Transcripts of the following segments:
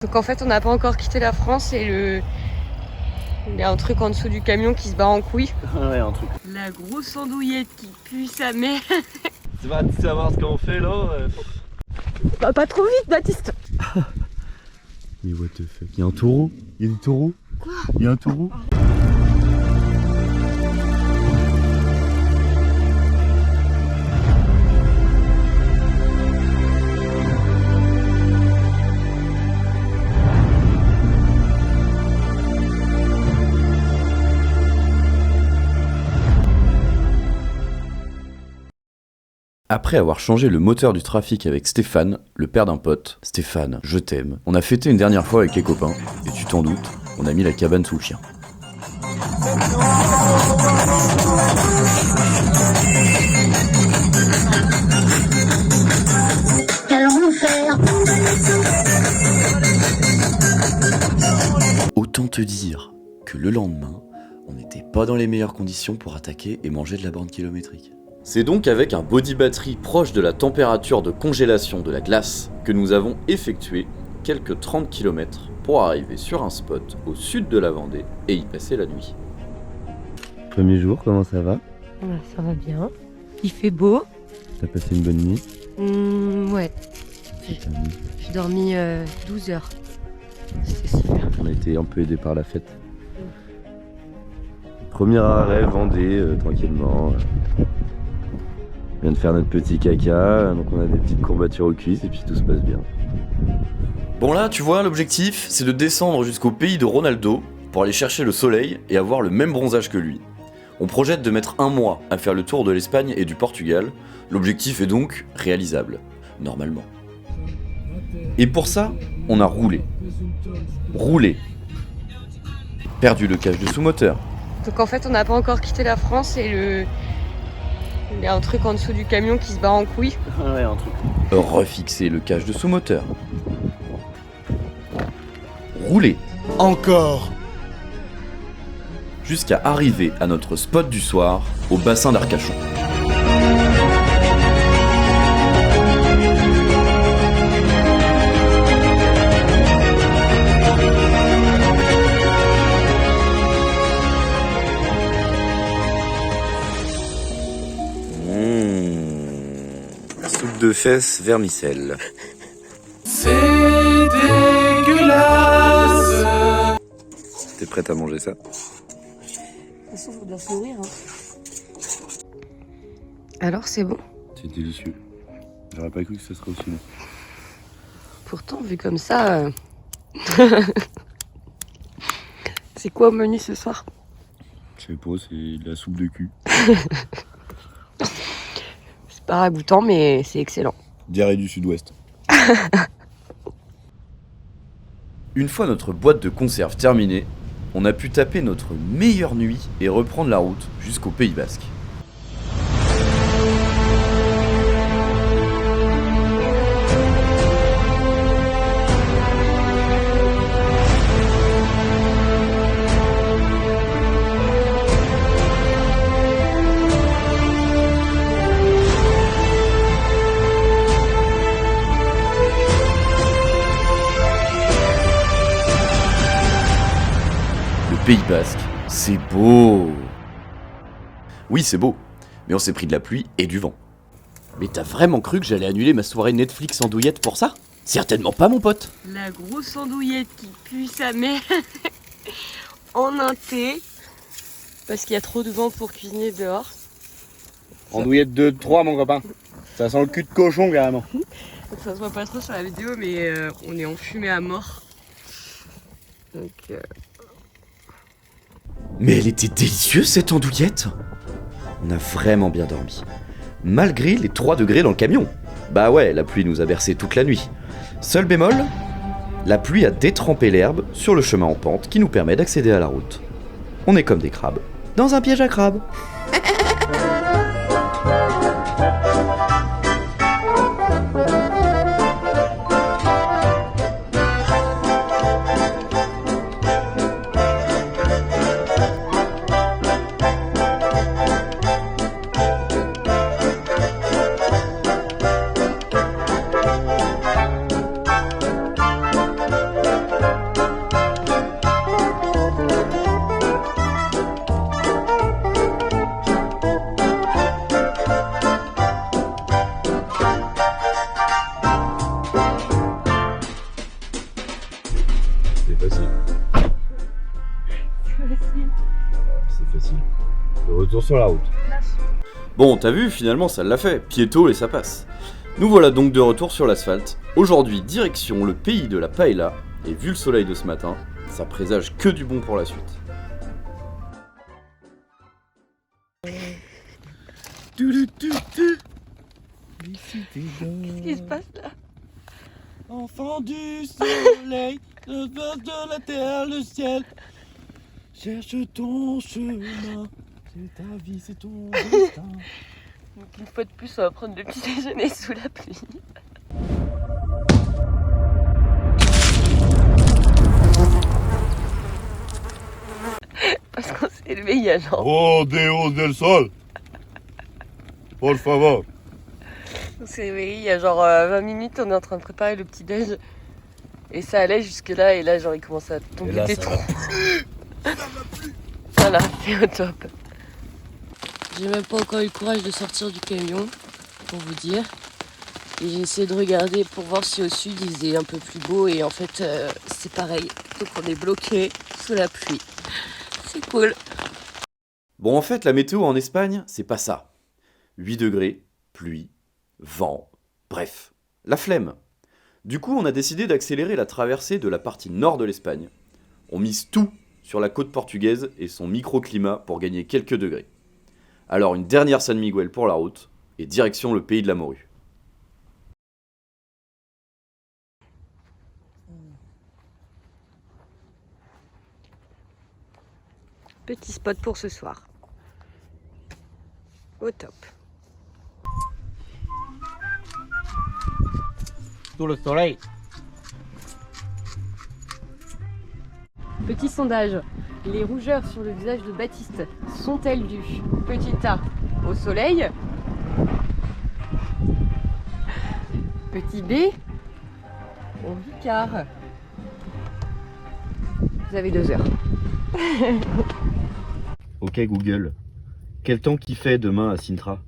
Donc en fait on n'a pas encore quitté la France et il y a un truc en dessous du camion qui se bat en couille. Ouais, un truc. La grosse andouillette qui pue sa mère. Tu vas savoir ce qu'on fait là. Bah, pas trop vite Baptiste. Mais what the fuck, il y a un taureau. Il y a des taureaux. Quoi? Il y a un taureau. Après avoir changé le moteur du trafic avec Stéphane, le père d'un pote, Stéphane, je t'aime, on a fêté une dernière fois avec les copains, et tu t'en doutes, on a mis la cabane sous le chien. Autant te dire que le lendemain, on n'était pas dans les meilleures conditions pour attaquer et manger de la borne kilométrique. C'est donc avec un body battery proche de la température de congélation de la glace que nous avons effectué quelques 30 km pour arriver sur un spot au sud de la Vendée et y passer la nuit. Premier jour, comment ça va? Ça va bien. Il fait beau. T'as passé une bonne nuit? Ouais. J'ai dormi 12 heures. C'était super. On a été un peu aidés par la fête. Premier arrêt, Vendée, tranquillement. On vient de faire notre petit caca, donc on a des petites courbatures aux cuisses et puis tout se passe bien. Bon là, tu vois, l'objectif, c'est de descendre jusqu'au pays de Ronaldo pour aller chercher le soleil et avoir le même bronzage que lui. On projette de mettre 1 mois à faire le tour de l'Espagne et du Portugal. L'objectif est donc réalisable, normalement. Et pour ça, on a roulé. Roulé. Perdu le cache de sous-moteur. Donc en fait on n'a pas encore quitté la France et il y a un truc en dessous du camion qui se bat en couille. Ouais, un truc. Refixer le cache de sous-moteur. Rouler. Encore. Jusqu'à arriver à notre spot du soir, au bassin d'Arcachon. Soupe de fesses vermicelle. C'est dégueulasse. T'es prête à manger ça? De toute façon faut bien se nourrir. Alors c'est bon. C'est délicieux. J'aurais pas cru que ce serait aussi bon. Pourtant vu comme ça... C'est quoi au menu ce soir? Je sais pas, c'est de la soupe de cul. C'est pas ragoûtant mais c'est excellent. Diarrhée du sud-ouest. Une fois notre boîte de conserve terminée, on a pu taper notre meilleure nuit et reprendre la route jusqu'au Pays Basque. Pays Basque, c'est beau. Oui, c'est beau, mais on s'est pris de la pluie et du vent. Mais t'as vraiment cru que j'allais annuler ma soirée Netflix andouillette pour ça? Certainement pas, mon pote. La grosse andouillette qui pue sa mère en un thé parce qu'il y a trop de vent pour cuisiner dehors. Andouillette 2-3 mon copain. Ça sent le cul de cochon carrément. Donc ça se voit pas trop sur la vidéo mais on est enfumé à mort. Donc Mais elle était délicieuse cette andouillette. On a vraiment bien dormi. Malgré les 3 degrés dans le camion. Bah ouais, la pluie nous a bercé toute la nuit. Seul bémol, la pluie a détrempé l'herbe sur le chemin en pente qui nous permet d'accéder à la route. On est comme des crabes, dans un piège à crabes. C'est facile. C'est facile. Le retour sur la route. Bon, t'as vu, finalement ça l'a fait, piéto et ça passe. Nous voilà donc de retour sur l'asphalte. Aujourd'hui, direction le pays de la paella, et vu le soleil de ce matin, ça présage que du bon pour la suite. Qu'est-ce qui se passe là? Enfant du soleil, de la terre, le ciel. Cherche ton chemin. C'est ta vie, c'est ton destin. Donc une fois de plus, on va prendre le petit déjeuner sous la pluie. Parce qu'on s'est levé il y a genre... Oh, Dios del sol. Por favor. On s'est réveillé il y a genre 20 minutes, on est en train de préparer le petit déj. Et ça allait jusque là, et là genre il commence à tomber des trous. Voilà, c'est au top. J'ai même pas encore eu le courage de sortir du camion, pour vous dire. Et j'ai essayé de regarder pour voir si au sud il faisait un peu plus beau, et en fait c'est pareil. Donc on est bloqué sous la pluie. C'est cool. Bon, en fait, la météo en Espagne, c'est pas ça. 8 degrés, pluie, vent, bref, la flemme. Du coup, on a décidé d'accélérer la traversée de la partie nord de l'Espagne. On mise tout sur la côte portugaise et son microclimat pour gagner quelques degrés. Alors une dernière San Miguel pour la route, et direction le pays de la morue. Petit spot pour ce soir. Au top. Sous le soleil. Petit sondage. Les rougeurs sur le visage de Baptiste sont-elles dues, petit A, au soleil, petit B, au Ricard? Vous avez 2 heures. Ok Google, quel temps qu'il fait demain à Sintra?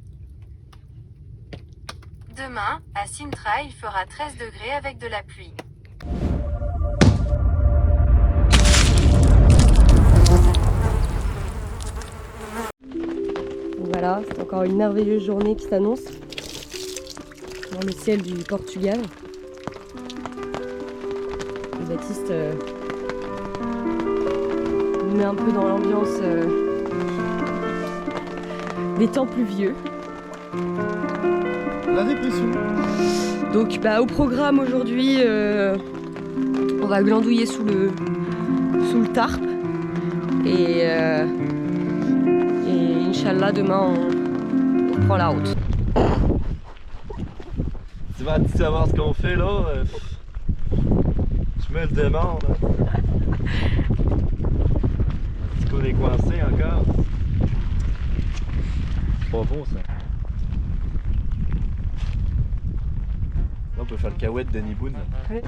Demain, à Sintra, il fera 13 degrés avec de la pluie. Voilà, c'est encore une merveilleuse journée qui s'annonce dans le ciel du Portugal. Et Baptiste nous met un peu dans l'ambiance des temps pluvieux. La dépression. Donc au programme aujourd'hui, on va glandouiller sous le tarp et Inch'Allah demain on reprend la route. Tu vas savoir ce qu'on fait là. Je me le demande. Est-ce qu'on est coincé encore? C'est pas bon ça. Là, on peut faire le cahuète d'Annie Boone. Ouais.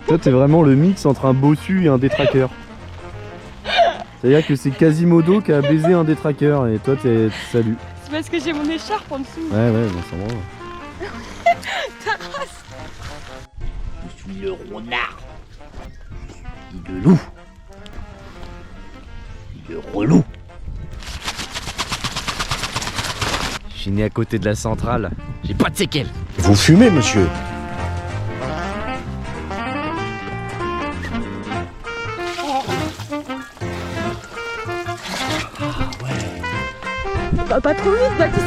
Toi, t'es vraiment le mix entre un bossu et un détraqueur. C'est-à-dire que c'est Quasimodo qui a baisé un détraqueur et toi, t'es salut. C'est parce que j'ai mon écharpe en dessous. Ouais, bon sang va. Je suis le renard. Je suis le loup. Je suis le relou. Je suis né à côté de la centrale. J'ai pas de séquelles. Vous fumez, monsieur? Va pas trop vite, Baptiste.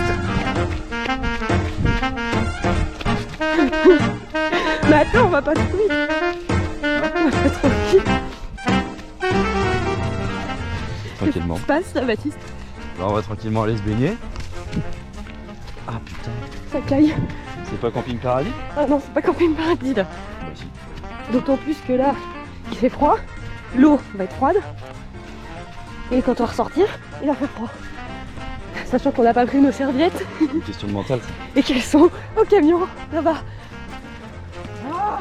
Mais attends, on va pas trop vite. On va pas trop vite. Tranquillement. Qu'est-ce qui se passe là, Baptiste? Là, on va tranquillement aller se baigner. Ah putain. Ça caille. C'est pas Camping Paradis? Ah non, c'est pas Camping Paradis là. Bah si. D'autant plus que là, il fait froid. L'eau va être froide. Et quand on va ressortir, il va faire froid. Sachant qu'on n'a pas pris nos serviettes Une question de mental ça. et qu'elles sont au camion là-bas. Ah,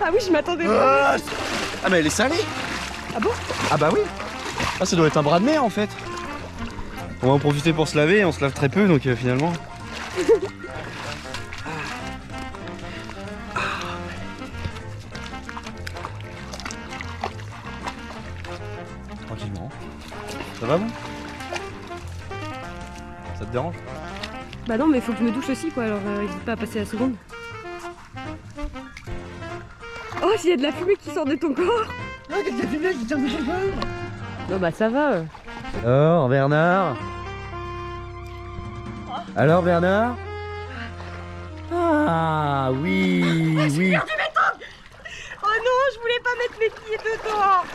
ah oui, je m'attendais. Ah mais elle est salée. Ah bon? Ah bah oui. Ah ça doit être un bras de mer en fait. On va en profiter pour se laver, on se lave très peu donc finalement. Tranquillement. Ça va vous? Ça te dérange? Bah non, mais faut que je me douche aussi, quoi, alors n'hésite pas à passer la seconde. Oh, s'il y a de la fumée qui sort de ton corps! Ah, qu'est-ce que la fumée qui tire de chez toi? Non, bah ça va. Alors Bernard? Alors Bernard? Ah oui, oui. Oh non, je voulais pas mettre mes pieds dedans!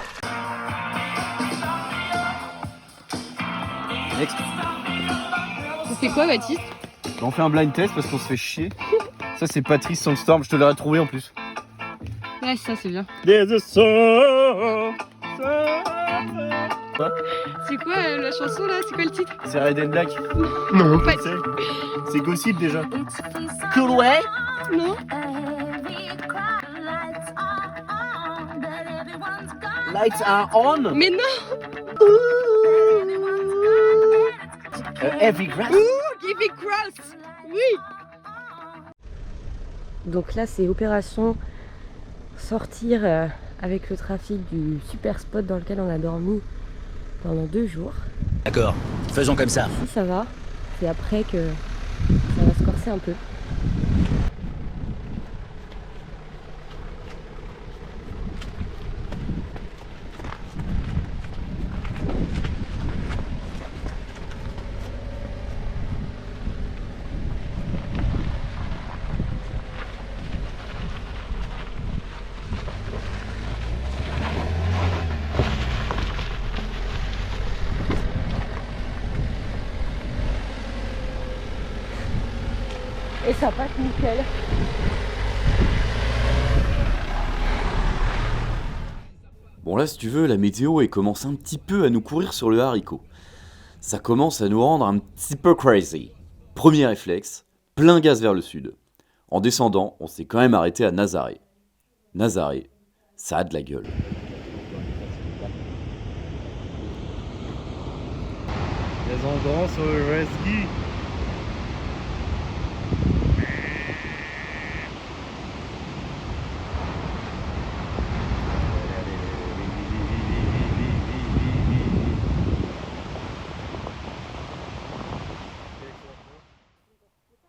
Next. Ça fait quoi, Baptiste? On fait un blind test parce qu'on se fait chier. Ça c'est Patrice Sandstorm, je te l'aurais trouvé en plus. Ouais, ça c'est bien. There's a song. C'est quoi la chanson là? C'est quoi le titre? C'est Red and Black. Non, pas C'est Gossip déjà. Cool Way? Non? Lights are on. Mais non! Heavy grass. Ouh, give it cross! Oui! Donc là, c'est opération sortir avec le trafic du super spot dans lequel on a dormi pendant 2 jours. D'accord, faisons comme ça. Si ça va, c'est après que ça va se corser un peu. Et ça passe nickel. Bon là si tu veux, la météo elle commence un petit peu à nous courir sur le haricot. Ça commence à nous rendre un petit peu crazy. Premier réflexe, plein gaz vers le sud. En descendant, on s'est quand même arrêté à Nazaré. Nazaré, ça a de la gueule. Les endroits sur le rescue.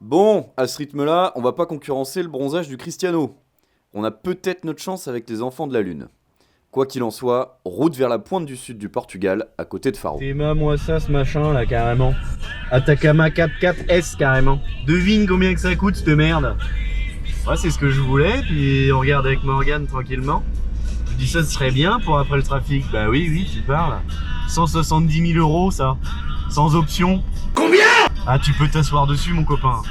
Bon, à ce rythme-là, on va pas concurrencer le bronzage du Cristiano. On a peut-être notre chance avec les enfants de la Lune. Quoi qu'il en soit, route vers la pointe du sud du Portugal, à côté de Faro. Théma, moi ça, ce machin là, carrément. Atacama 4.4S carrément. Devine combien que ça coûte cette merde. Ouais, c'est ce que je voulais, puis on regarde avec Morgane tranquillement. Je dis ça, ce serait bien pour après le trafic. Bah oui, tu parles. 170 000 € ça. Sans option. Combien? Ah, tu peux t'asseoir dessus, mon copain.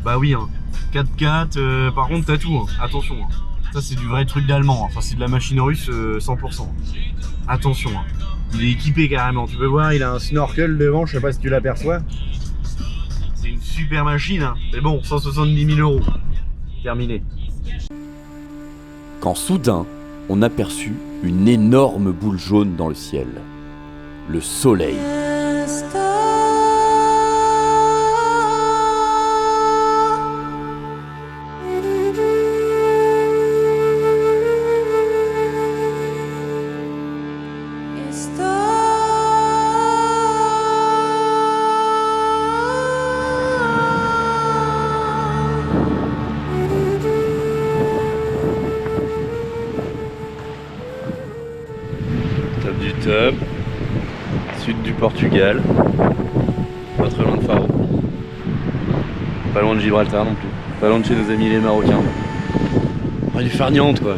Bah oui, hein. 4x4, par contre, t'as tout, hein. Attention. Hein. Ça, c'est du vrai truc d'allemand. Enfin, c'est de la machine russe 100%. Attention. Hein. Il est équipé carrément. Tu peux voir, il a un snorkel devant. Je sais pas si tu l'aperçois. C'est une super machine. Hein. Mais bon, 170 000 €. Terminé. Quand soudain, on aperçut une énorme boule jaune dans le ciel. Le soleil. Top du top. Sud du Portugal. Pas très loin de Faro. Pas loin de Gibraltar non plus. Pas loin de chez nos amis les Marocains. Ah, il est farniente quoi.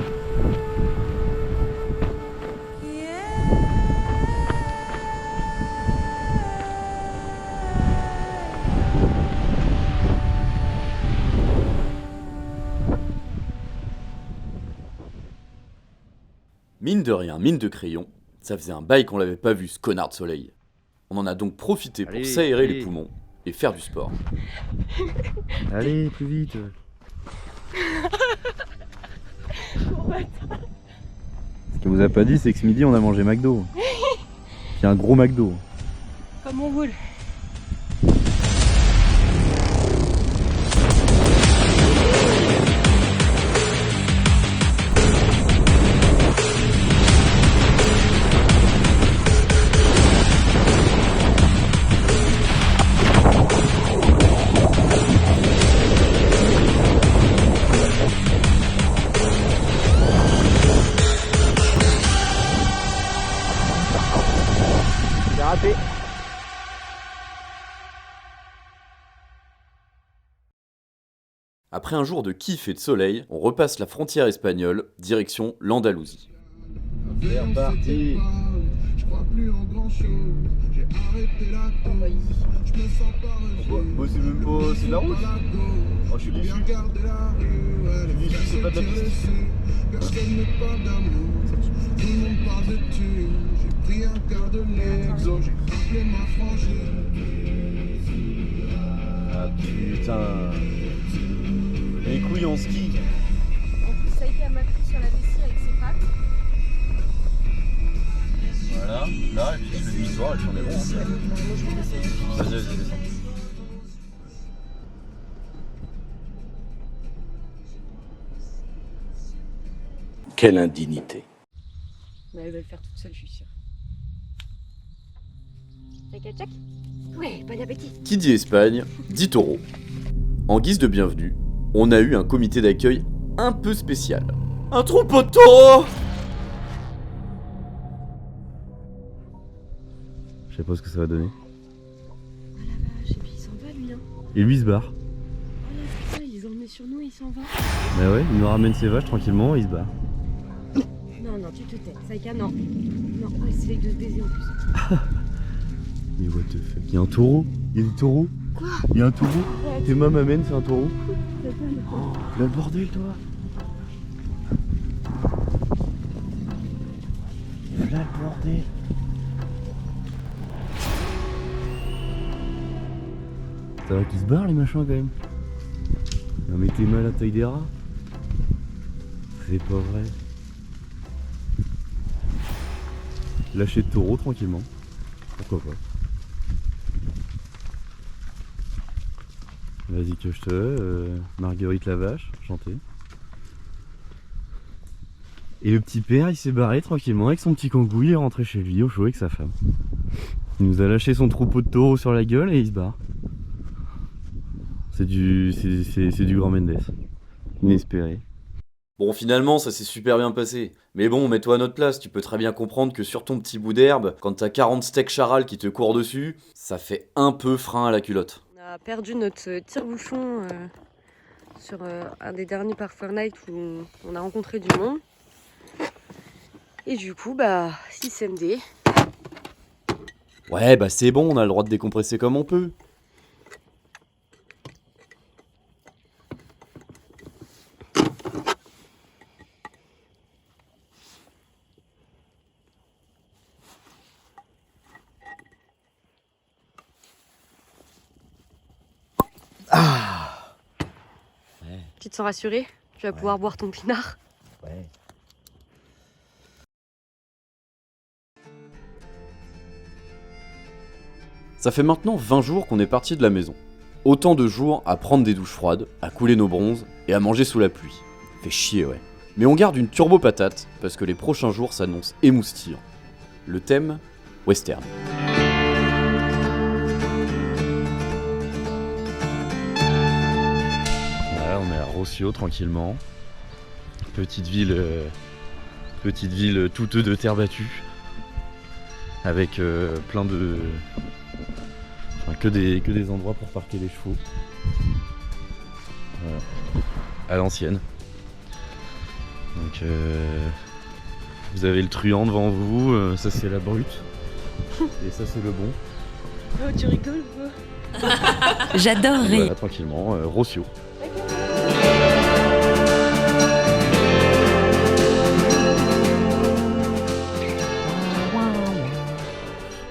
Mine de rien, mine de crayon, ça faisait un bail qu'on l'avait pas vu ce connard de soleil. On en a donc profité pour s'aérer les poumons et faire du sport. Allez, plus vite. Ce qu'il vous a pas dit, c'est que ce midi on a mangé McDo. Puis un gros McDo. Comme on roule. Après un jour de kiff et de soleil, on repasse la frontière espagnole, direction l'Andalousie. C'est reparti. Je crois plus en grand chose. J'ai arrêté la cause. Je me sens pas Bon, c'est même pas... c'est de la route. Oh, je suis déçu. regarder la rue. Je suis déçu, c'est pas de la piste. Personne ne parle d'amour. Tout le monde parle de thunes. J'ai pris un quart de l'exo. J'ai rappelé ma frangine. Ah putain. Les couilles en ski. En plus, Saïka m'a pris sur la vessie avec ses pattes. Voilà, là, et puis je fais demi-tour et puis on est bon. Vas-y, vas-y, descends. Quelle indignité. Mais elle va le faire toute seule, je suis sûre. Saïka, check. Ouais, bon appétit. Qui dit Espagne, dit taureau. En guise de bienvenue, on a eu un comité d'accueil un peu spécial. Un troupeau de taureaux! Je sais pas ce que ça va donner. Ah la vache, et puis il s'en va lui, hein. Et lui il se barre. Oh là, putain, ils ont emmené sur nous, il s'en va. Bah ouais, il nous ramène ses vaches tranquillement et il se barre. Non, non, tu te tais. Saïka, non. Non, oh, il s'essaye de se baiser en plus. Mais what the fuck. Il y a un taureau. Il y a des taureaux. Quoi? Il y a un taureau. Tes mains m'amènent, c'est un taureau. Oh, Le bordel, toi. Là le bordel. Ça va qu'ils se barrent les machins quand même. Non mais t'es mal à la taille des rats. C'est pas vrai. Lâcher de taureau tranquillement. Pourquoi pas. Vas-y que je te... Marguerite la vache, chantez. Et le petit père il s'est barré tranquillement avec son petit kangou, il est rentré chez lui au chaud avec sa femme. Il nous a lâché son troupeau de taureaux sur la gueule et il se barre. C'est du grand Mendes. Inespéré. Bon, finalement, ça s'est super bien passé. Mais bon, mets-toi à notre place, tu peux très bien comprendre que sur ton petit bout d'herbe, quand t'as 40 steaks charal qui te courent dessus, ça fait un peu frein à la culotte. On a perdu notre tire-bouchon sur un des derniers Parfour Night où on a rencontré du monde. Et du coup, bah, 6 MD. Ouais, bah c'est bon, on a le droit de décompresser comme on peut. Tu te sens rassuré? Tu vas pouvoir boire ton pinard. Ouais. Ça fait maintenant 20 jours qu'on est parti de la maison. Autant de jours à prendre des douches froides, à couler nos bronzes et à manger sous la pluie. Fait chier, ouais. Mais on garde une turbo patate parce que les prochains jours s'annoncent émoustillants. Le thème, western. Voilà, on est à Rossio tranquillement. Petite ville toute de terre battue. Avec plein de... Enfin, que des endroits pour parquer les chevaux. Voilà. À l'ancienne. Donc vous avez le truand devant vous, ça c'est la brute. Et ça c'est le bon. Oh, tu rigoles ou quoi? J'adore rire. Voilà, tranquillement, Rossio.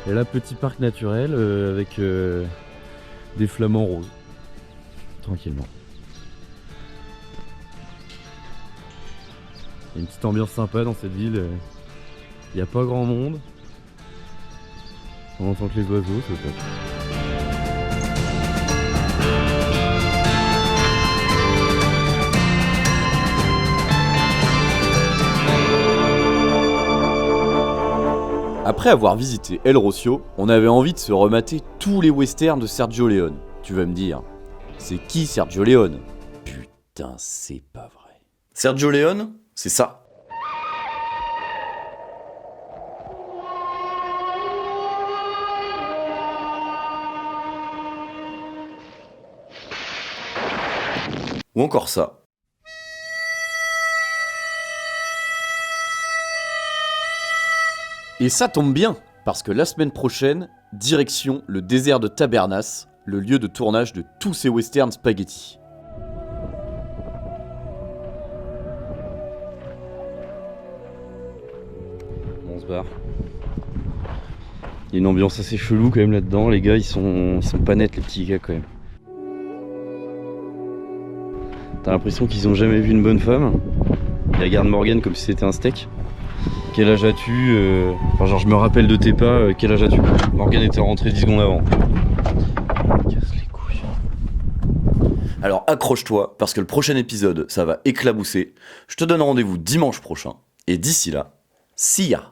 Et là, petit parc naturel avec des flamants roses. Tranquillement. Il y a une petite ambiance sympa dans cette ville. Il n'y a pas grand monde. On entend que les oiseaux, c'est top. Après avoir visité El Rossio, on avait envie de se remater tous les westerns de Sergio Leone. Tu vas me dire, c'est qui Sergio Leone? Putain, c'est pas vrai. Sergio Leone, c'est ça. ou encore ça. Et ça tombe bien, parce que la semaine prochaine, direction le désert de Tabernas, le lieu de tournage de tous ces westerns spaghetti. On se barre. Il y a une ambiance assez chelou quand même là-dedans, les gars ils sont pas nets les petits gars quand même. T'as l'impression qu'ils ont jamais vu une bonne femme. Ils regardent Morgane comme si c'était un steak. Quel âge as-tu Enfin genre je me rappelle de tes pas, quel âge as-tu? Morgane était rentrée 10 secondes avant. Casse les couilles. Alors accroche-toi, parce que le prochain épisode, ça va éclabousser. Je te donne rendez-vous dimanche prochain, et d'ici là, see ya!